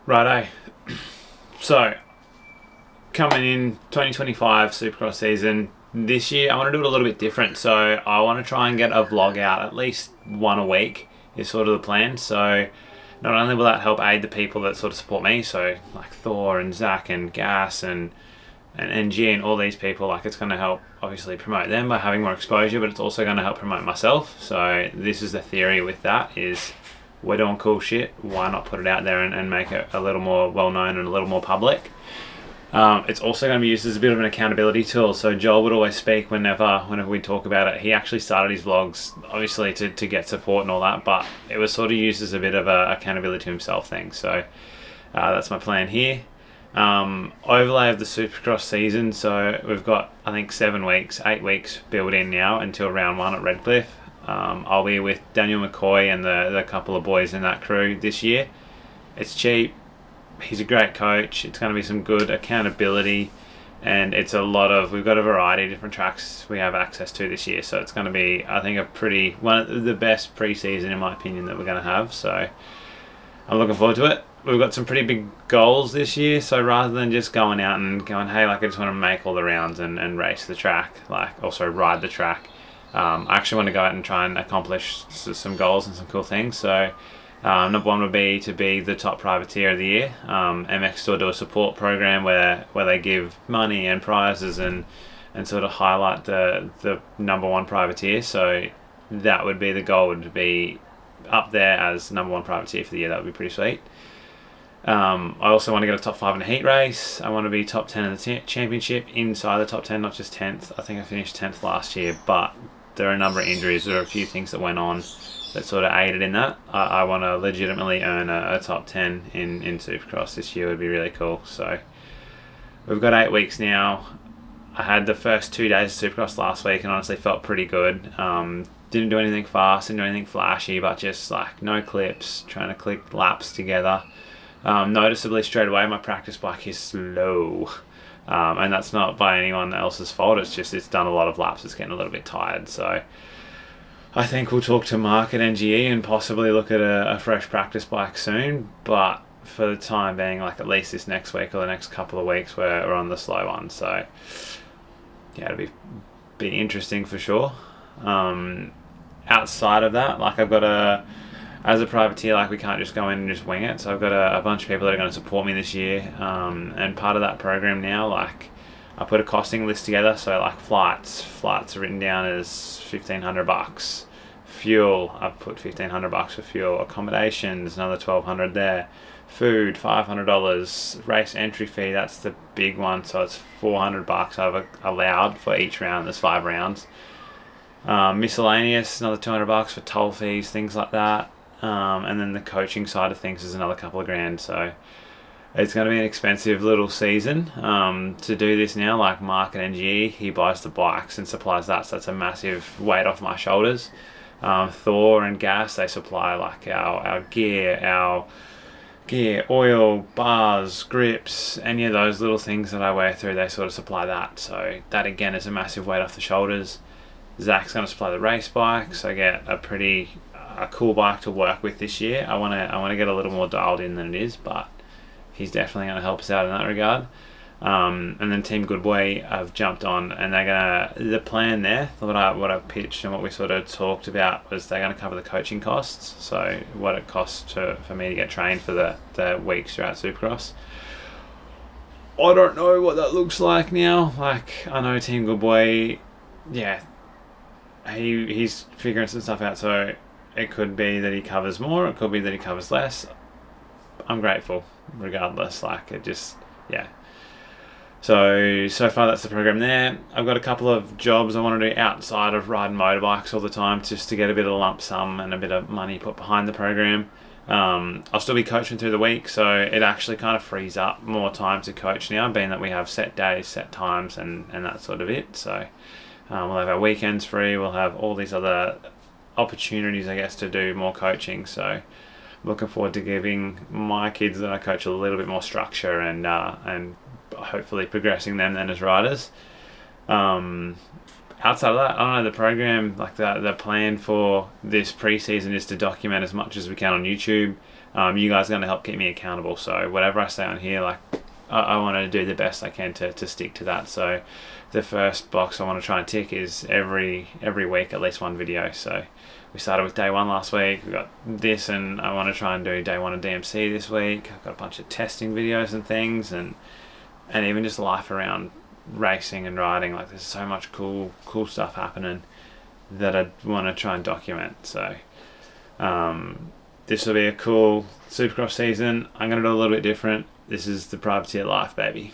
Righto. So, coming in 2025 Supercross season, this year I want to do it a little bit different. So, I want to try and get a vlog out at least one a week is sort of the plan. So, not only will that help aid the people that sort of support me, so like Thor and Zach and Gas and NG and all these people, like it's going to help obviously promote them by having more exposure, but it's also going to help promote myself. So this is the theory with that is we're doing cool shit, why not put it out there and make it a little more well known and a little more public. It's also going to be used as a bit of an accountability tool. So Joel would always speak whenever we talk about it. He actually started his vlogs obviously to get support and all that, but it was sort of used as a bit of a accountability to himself thing. So that's my plan here. Overlay of the Supercross season. So we've got I think 8 weeks built in now until round 1 at Redcliffe. I'll be with Daniel McCoy and the couple of boys in that crew this year. It's cheap. He's a great coach. It's going to be some good accountability, and we've got a variety of different tracks we have access to this year. So it's going to be, I think, one of the best pre-season in my opinion that we're going to have. So I'm looking forward to it. We've got some pretty big goals this year, so rather than just going out and going, hey, like I just want to make all the rounds and race the track, like also ride the track, I actually want to go out and try and accomplish some goals and some cool things. So number one would be to be the top privateer of the year. MX still do a support program where they give money and prizes and sort of highlight the number one privateer. So that would be the goal, would be up there as number one privateer for the year. That would be pretty sweet. I also want to get a top 5 in a heat race. I want to be top 10 in the championship, inside the top 10, not just 10th. I think I finished 10th last year, but there are a number of injuries. There are a few things that went on that sort of aided in that. I want to legitimately earn a top 10 in Supercross this year. Would be really cool. So we've got 8 weeks now. I had the first 2 days of Supercross last week and honestly felt pretty good. Didn't do anything fast, didn't do anything flashy, but just like no clips, trying to click laps together. Noticeably straight away my practice bike is slow, and that's not by anyone else's fault. It's done a lot of laps. It's getting a little bit tired. So I think we'll talk to Mark at NGE and possibly look at a fresh practice bike soon. But for the time being, like at least this next week or the next couple of weeks, we're on the slow one. So yeah, it'll be interesting for sure. Outside of that, like as a privateer, like we can't just go in and just wing it. So I've got a bunch of people that are going to support me this year. And part of that program now, like I put a costing list together. So like flights are written down as $1,500. Fuel, I've put $1,500 for fuel. Accommodations, another $1,200 there. Food, $500. Race entry fee, that's the big one. So it's $400 I've allowed for each round. There's 5 rounds. Miscellaneous, another $200 for toll fees, things like that. And then the coaching side of things is another couple of grand. So it's going to be an expensive little season to do this now. Like Mark at NGE, he buys the bikes and supplies that. So that's a massive weight off my shoulders. Thor and Gas, they supply like our gear, oil, bars, grips, any of those little things that I wear through, they sort of supply that. So that again is a massive weight off the shoulders. Zach's going to supply the race bike, so I get a cool bike to work with this year. I want to get a little more dialed in than it is, but he's definitely going to help us out in that regard. And then Team Goodway have jumped on, and the plan there, what I pitched and what we sort of talked about was they're going to cover the coaching costs. So what it costs for me to get trained for the weeks throughout Supercross. I don't know what that looks like now. Like I know Team Goodway, yeah, he's figuring some stuff out. So it could be that he covers more. It could be that he covers less. I'm grateful, regardless. Like it just, yeah. So far that's the program there. I've got a couple of jobs I want to do outside of riding motorbikes all the time, just to get a bit of a lump sum and a bit of money put behind the program. I'll still be coaching through the week, so it actually kind of frees up more time to coach now, being that we have set days, set times, and that sort of it. So we'll have our weekends free. We'll have all these other opportunities, I guess, to do more coaching. So I'm looking forward to giving my kids that I coach a little bit more structure and hopefully progressing them then as riders. outside of that, I don't know, the program, like the plan for this preseason is to document as much as we can on YouTube. You guys are going to help keep me accountable, so whatever I say on here, like I want to do the best I can to stick to that. So the first box I want to try and tick is every week at least one video. So we started with day 1 last week, we got this, and I want to try and do day 1 of DMC this week. I've got a bunch of testing videos and things, and even just life around racing and riding. Like there's so much cool stuff happening that I want to try and document. So this will be a cool Supercross season. I'm going to do a little bit different. This is the privateer life, baby.